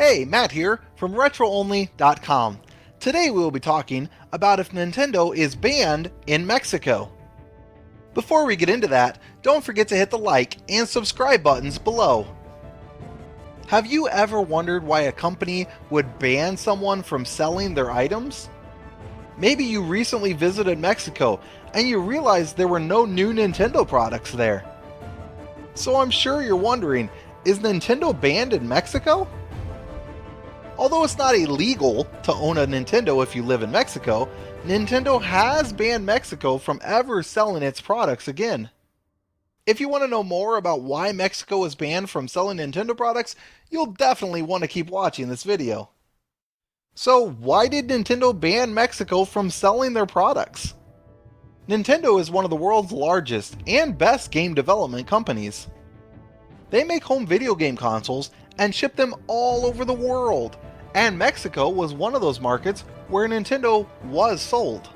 Hey, Matt here from RetroOnly.com. Today we will be talking about if Nintendo is banned in Mexico. Before we get into that, don't forget to hit the like and subscribe buttons below. Have you ever wondered why a company would ban someone from selling their items? Maybe you recently visited Mexico and you realized there were no new Nintendo products there. So I'm sure you're wondering, is Nintendo banned in Mexico? Although it's not illegal to own a Nintendo if you live in Mexico, Nintendo has banned Mexico from ever selling its products again. If you want to know more about why Mexico is banned from selling Nintendo products, you'll definitely want to keep watching this video. So why did Nintendo ban Mexico from selling their products? Nintendo is one of the world's largest and best game development companies. They make home video game consoles and ship them all over the world, and Mexico was one of those markets where Nintendo was sold.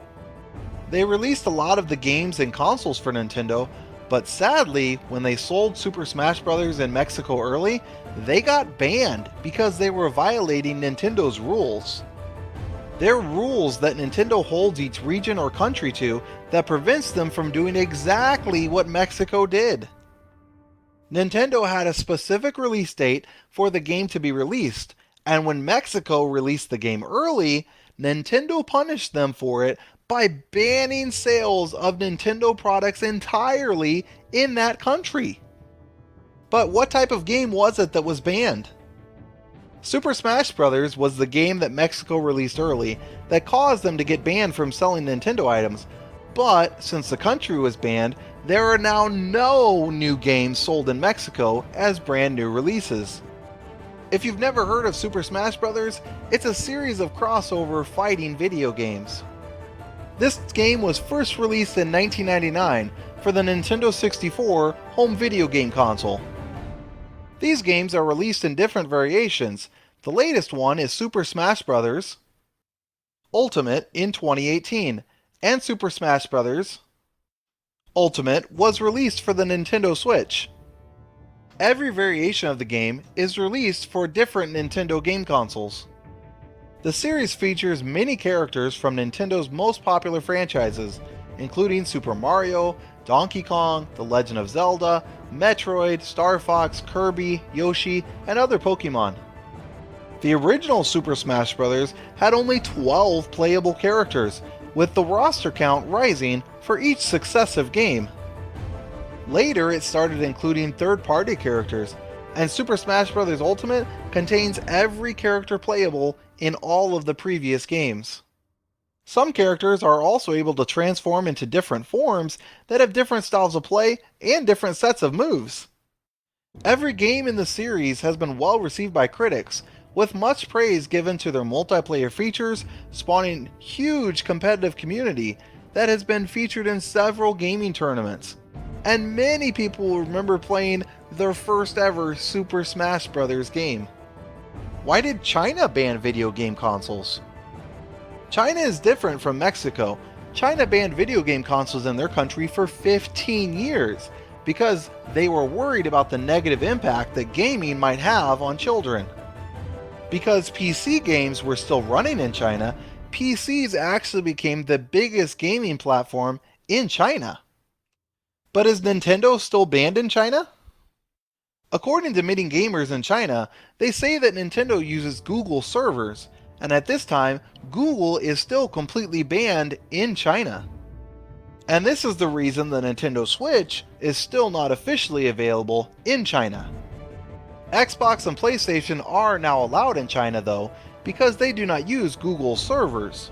They released a lot of the games and consoles for Nintendo, but sadly, when they sold Super Smash Bros. In Mexico early, they got banned because they were violating Nintendo's rules. There are rules that Nintendo holds each region or country to that prevents them from doing exactly what Mexico did. Nintendo had a specific release date for the game to be released, and when Mexico released the game early, Nintendo punished them for it by banning sales of Nintendo products entirely in that country. But what type of game was it that was banned? Super Smash Bros. Was the game that Mexico released early that caused them to get banned from selling Nintendo items, but since the country was banned, there are now no new games sold in Mexico as brand new releases. If you've never heard of Super Smash Bros., it's a series of crossover fighting video games. This game was first released in 1999 for the Nintendo 64 home video game console. These games are released in different variations. The latest one is Super Smash Bros. Ultimate in 2018, and Super Smash Bros. Ultimate was released for the Nintendo Switch. Every variation of the game is released for different Nintendo game consoles. The series features many characters from Nintendo's most popular franchises, including Super Mario, Donkey Kong, The Legend of Zelda, Metroid, Star Fox, Kirby, Yoshi, and other Pokemon. The original Super Smash Bros. Had only 12 playable characters, with the roster count rising for each successive game. Later, it started including third-party characters, and Super Smash Bros. Ultimate contains every character playable in all of the previous games. Some characters are also able to transform into different forms that have different styles of play and different sets of moves. Every game in the series has been well received by critics, with much praise given to their multiplayer features, spawning huge competitive community that has been featured in several gaming tournaments. And many people will remember playing their first ever Super Smash Bros. Game. Why did China ban video game consoles? China is different from Mexico. China banned video game consoles in their country for 15 years because they were worried about the negative impact that gaming might have on children. Because PC games were still running in China, PCs actually became the biggest gaming platform in China. But is Nintendo still banned in China? According to many gamers in China, they say that Nintendo uses Google servers, and at this time, Google is still completely banned in China. And this is the reason the Nintendo Switch is still not officially available in China. Xbox and PlayStation are now allowed in China though, because they do not use Google servers.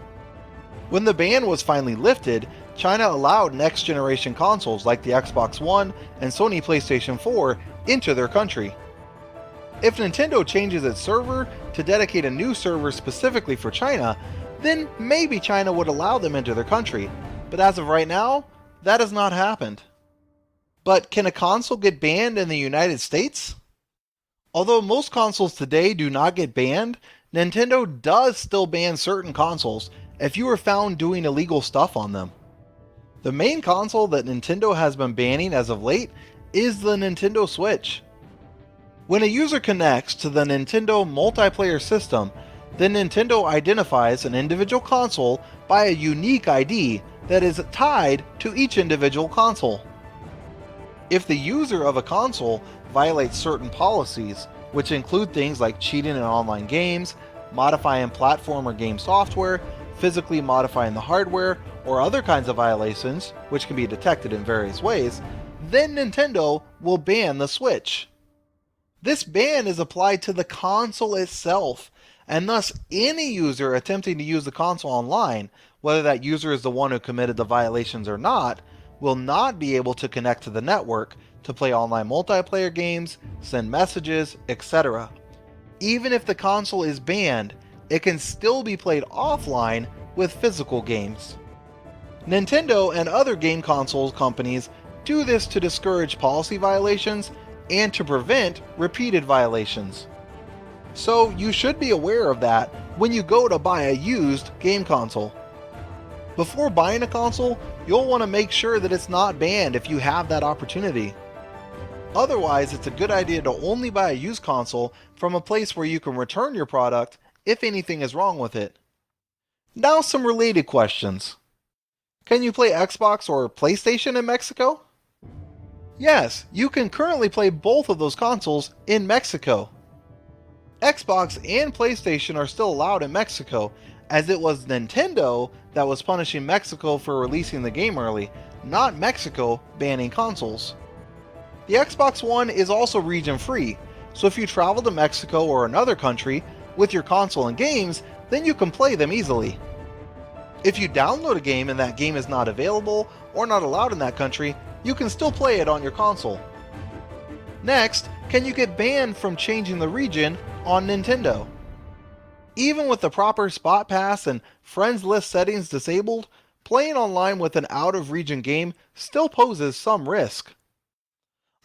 When the ban was finally lifted, China allowed next generation consoles like the Xbox One and Sony PlayStation 4 into their country. If Nintendo changes its server to dedicate a new server specifically for China, then maybe China would allow them into their country, but as of right now, that has not happened. But can a console get banned in the United States? Although most consoles today do not get banned, Nintendo does still ban certain consoles if you are found doing illegal stuff on them. The main console that Nintendo has been banning as of late is the Nintendo Switch. When a user connects to the Nintendo multiplayer system, then Nintendo identifies an individual console by a unique ID that is tied to each individual console. If the user of a console violates certain policies, which include things like cheating in online games, modifying platform or game software, physically modifying the hardware, or other kinds of violations, which can be detected in various ways, then Nintendo will ban the Switch. This ban is applied to the console itself, and thus any user attempting to use the console online, whether that user is the one who committed the violations or not, will not be able to connect to the network to play online multiplayer games, send messages, etc. Even if the console is banned, it can still be played offline with physical games. Nintendo and other game console companies do this to discourage policy violations and to prevent repeated violations. So you should be aware of that when you go to buy a used game console. Before buying a console, you'll want to make sure that it's not banned if you have that opportunity. Otherwise, it's a good idea to only buy a used console from a place where you can return your product if anything is wrong with it. Now some related questions. Can you play Xbox or PlayStation in Mexico? Yes, you can currently play both of those consoles in Mexico. Xbox and PlayStation are still allowed in Mexico, as it was Nintendo that was punishing Mexico for releasing the game early, not Mexico banning consoles. The Xbox One is also region free, so if you travel to Mexico or another country with your console and games, then you can play them easily. If you download a game and that game is not available or not allowed in that country, you can still play it on your console. Next, can you get banned from changing the region on Nintendo? Even with the proper spot pass and friends list settings disabled, playing online with an out-of-region game still poses some risk.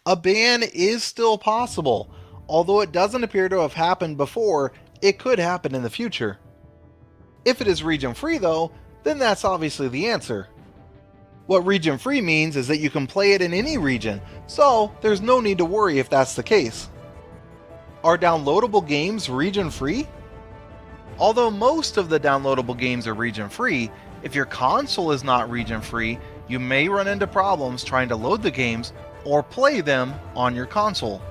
A ban is still possible, although it doesn't appear to have happened before. It could happen in the future. If it is region free though, then that's obviously the answer. What region free means is that you can play it in any region, so there's no need to worry if that's the case. Are downloadable games region free? Although most of the downloadable games are region free, if your console is not region free, you may run into problems trying to load the games or play them on your console.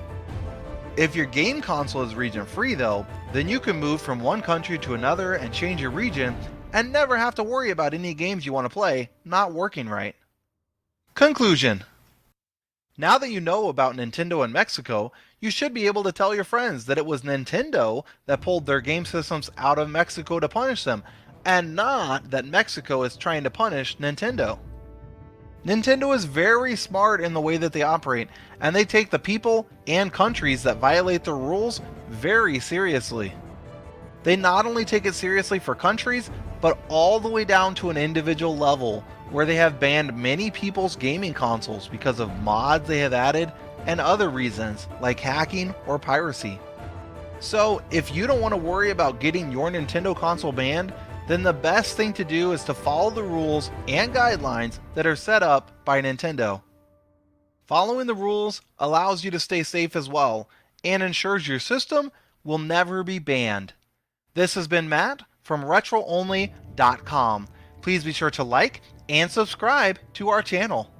If your game console is region free though, then you can move from one country to another and change your region and never have to worry about any games you want to play not working right. Conclusion. Now that you know about Nintendo in Mexico, you should be able to tell your friends that it was Nintendo that pulled their game systems out of Mexico to punish them, and not that Mexico is trying to punish Nintendo. Nintendo is very smart in the way that they operate, and they take the people and countries that violate the rules very seriously. They not only take it seriously for countries, but all the way down to an individual level, where they have banned many people's gaming consoles because of mods they have added and other reasons like hacking or piracy. So if you don't want to worry about getting your Nintendo console banned, then the best thing to do is to follow the rules and guidelines that are set up by Nintendo. Following the rules allows you to stay safe as well, and ensures your system will never be banned. This has been Matt from RetroOnly.com. Please be sure to like and subscribe to our channel.